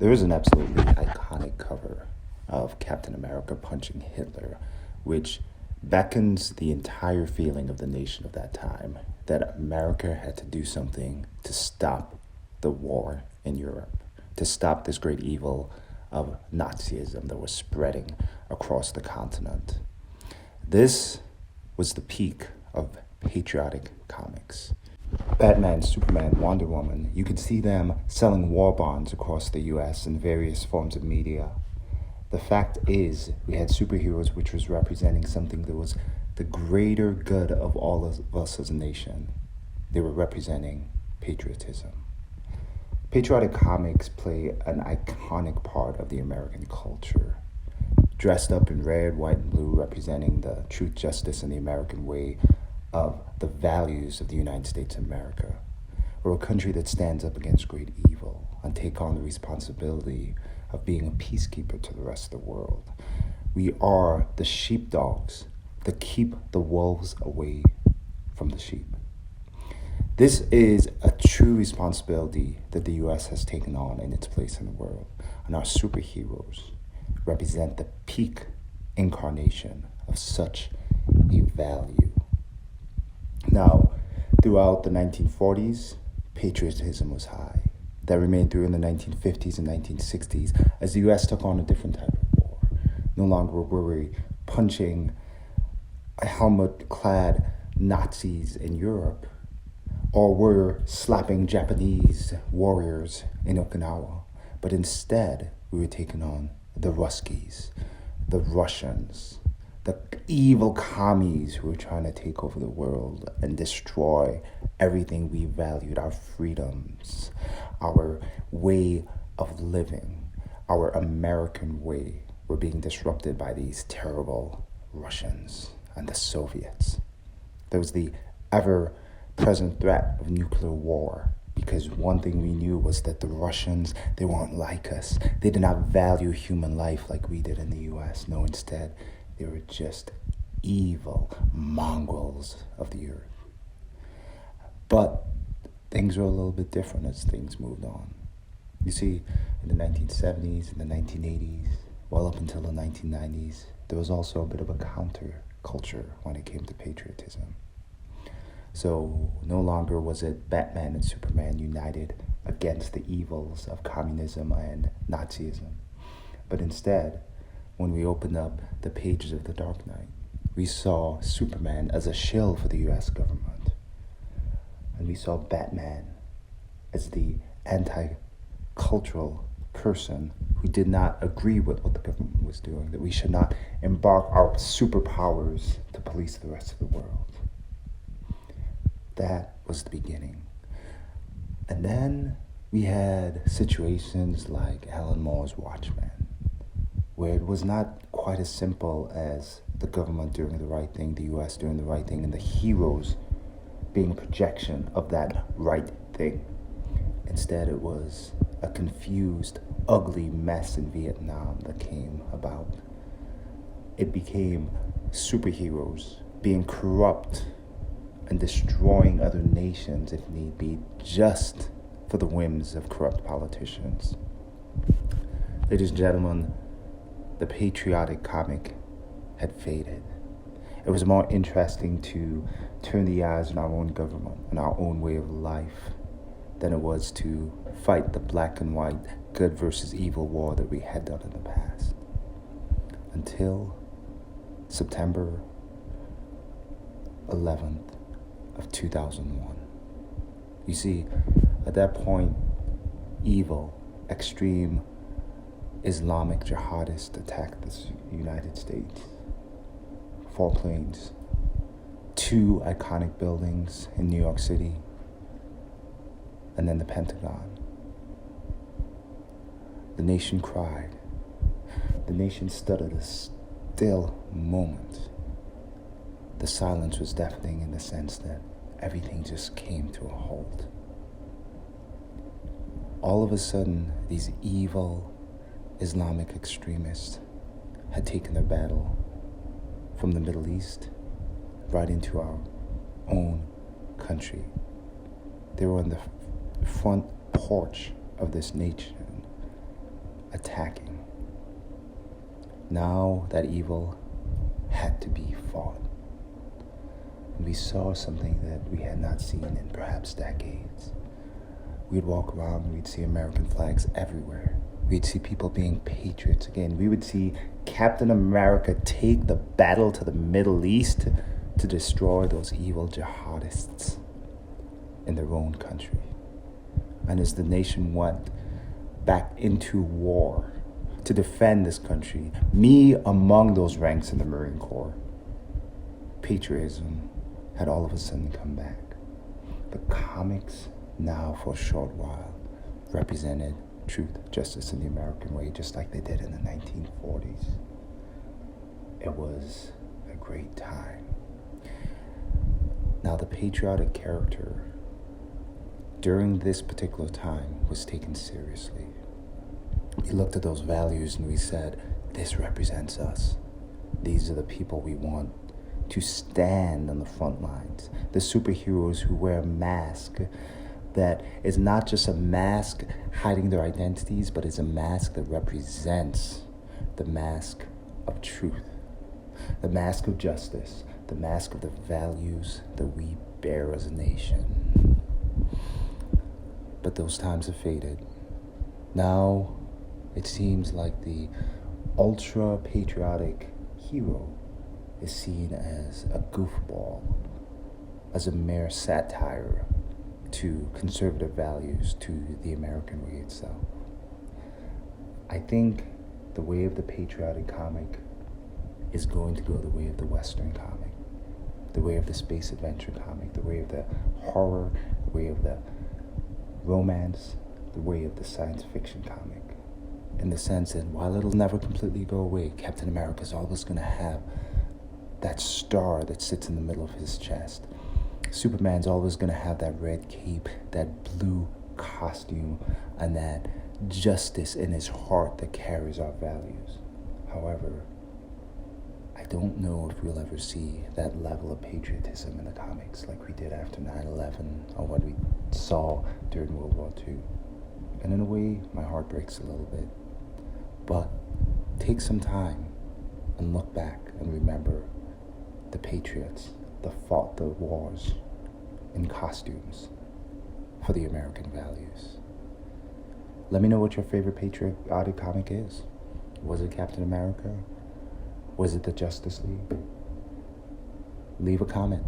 There is an absolutely iconic cover of Captain America punching Hitler, which beckons the entire feeling of the nation of that time that America had to do something to stop the war in Europe, to stop this great evil of Nazism that was spreading across the continent. This was the peak of patriotic comics. Batman, Superman, Wonder Woman, you could see them selling war bonds across the US in various forms of media. The fact is, we had superheroes which was representing something that was the greater good of all of us as a nation. They were representing patriotism. Patriotic comics play an iconic part of the American culture. Dressed up in red, white, and blue, representing the truth, justice, and the American way of the values of the United States of America. We're a country that stands up against great evil and take on the responsibility of being a peacekeeper to the rest of the world. We are the sheepdogs that keep the wolves away from the sheep. This is a true responsibility that the U.S. has taken on in its place in the world, and our superheroes represent the peak incarnation of such a value. Now, throughout the 1940s, patriotism was high. That remained through in the 1950s and 1960s as the U.S. took on a different type of war. No longer were we punching helmet-clad Nazis in Europe, or were slapping Japanese warriors in Okinawa, but instead we were taking on the Ruskies, the Russians, the evil commies who were trying to take over the world and destroy everything we valued, our freedoms, our way of living, our American way, were being disrupted by these terrible Russians and the Soviets. There was the ever-present threat of nuclear war, because one thing we knew was that the Russians, they weren't like us. They did not value human life like we did in the U.S. No, instead, they were just evil mongrels of the earth. But things were a little bit different as things moved on. You see, in the 1970s and the 1980s, well up until the 1990s, there was also a bit of a counter-culture when it came to patriotism. So no longer was it Batman and Superman united against the evils of communism and Nazism, but instead, when we opened up the pages of The Dark Knight, we saw Superman as a shill for the U.S. government. And we saw Batman as the anti-cultural person who did not agree with what the government was doing, that we should not embark our superpowers to police the rest of the world. That was the beginning. And then we had situations like Alan Moore's Watchmen, where it was not quite as simple as the government doing the right thing, the U.S. doing the right thing, and the heroes being a projection of that right thing. Instead, it was a confused, ugly mess in Vietnam that came about. It became superheroes being corrupt and destroying other nations, if need be, just for the whims of corrupt politicians. Ladies and gentlemen, the patriotic comic had faded. It was more interesting to turn the eyes on our own government and our own way of life than it was to fight the black and white, good versus evil war that we had done in the past. Until September 11th of 2001. You see, at that point, evil, extreme Islamic jihadists attacked the United States. 4 planes, 2 iconic buildings in New York City, and then the Pentagon. The nation cried. The nation stood at a still moment. The silence was deafening in the sense that everything just came to a halt. All of a sudden, these evil Islamic extremists had taken their battle from the Middle East right into our own country. They were on the front porch of this nation, attacking. Now that evil had to be fought. And we saw something that we had not seen in perhaps decades. We'd walk around and we'd see American flags everywhere. We'd see people being patriots again. We would see Captain America take the battle to the Middle East to destroy those evil jihadists in their own country. And as the nation went back into war to defend this country, me among those ranks in the Marine Corps, patriotism had all of a sudden come back. The comics now for a short while represented truth, justice, and the American way, just like they did in the 1940s. It was a great time. Now, the patriotic character during this particular time was taken seriously. We looked at those values and we said, this represents us. These are the people we want to stand on the front lines. The superheroes who wear a mask that is not just a mask hiding their identities, but is a mask that represents the mask of truth, the mask of justice, the mask of the values that we bear as a nation. But those times have faded. Now it seems like the ultra-patriotic hero is seen as a goofball, as a mere satire to conservative values, to the American way itself. I think the way of the patriotic comic is going to go the way of the Western comic, the way of the space adventure comic, the way of the horror, the way of the romance, the way of the science fiction comic. In the sense that while it'll never completely go away, Captain America's always going to have that star that sits in the middle of his chest. Superman's always going to have that red cape, that blue costume, and that justice in his heart that carries our values. However, I don't know if we'll ever see that level of patriotism in the comics like we did after 9/11 or what we saw during World War II. And in a way, my heart breaks a little bit. But take some time and look back and remember the patriots that fought the wars in costumes for the American values. Let me know what your favorite patriotic comic is. Was it Captain America? Was it the Justice League? Leave a comment.